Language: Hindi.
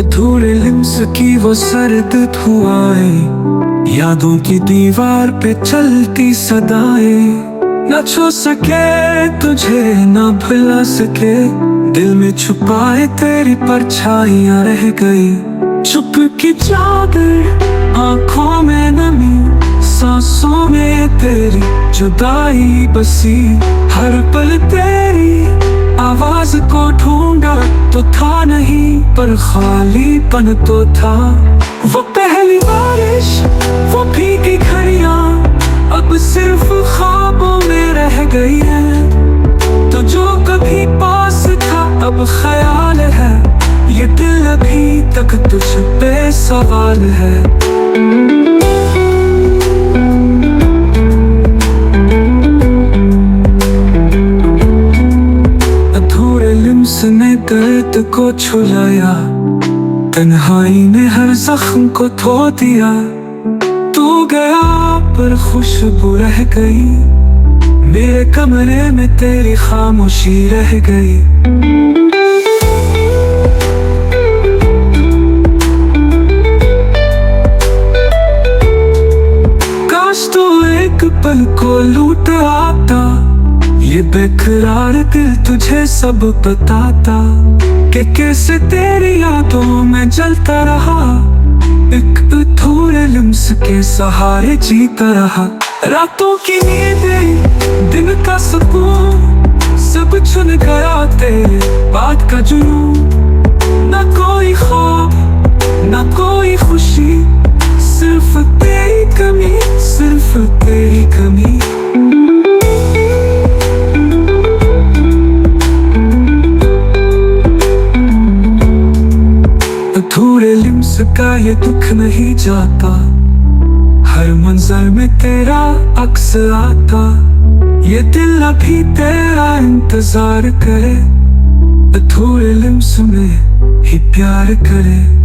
अधूरे लिम्स की वो सर्द धुआएं, यादों की दीवार पे चलती सदाएं। न छू सके तुझे न भुला सके, दिल में छुपाए तेरी परछाइयां रह गई। चुप की चादर, आंखों में नमी, सांसों में तेरी जुदाई बसी। हर पल तेरी आवाज को ढूंढा तो था नहीं, पर खालीपन तो था। वो पहली बारिश, वो भीगी घड़ियां अब सिर्फ ख्वाबों में रह गई है। तो जो कभी पास था अब ख्याल है, ये दिल अभी तक तुझ पे सवाल है। अधूरे लिम्स ने दर्द को छुलाया, तन्हाई ने हर जख्म को धो दिया। तू गया पर खुशबू रह गई, मेरे कमरे में तेरी खामोशी रह गई। काश तू एक पल को लूट आता, ये बेकरार दिल तुझे सब बताता कि कैसे तेरी यादों में जलता रहा। एक अधूरे लिम्स के सहारे जीता रहा। रातों की नींदें, दिन का सुकून, सब चुन गया तेरे बात का जुनून। न कोई ख्वाब, न कोई खुशी, सिर्फ तेरी कमी, सिर्फ तेरी कमी। अधूरे लिम्स का ये दुख नहीं जाता, हर मंजर में तेरा अक्स आता। ये दिल अभी तेरा इंतजार करे, अधूरे लिम्स में ही प्यार करे।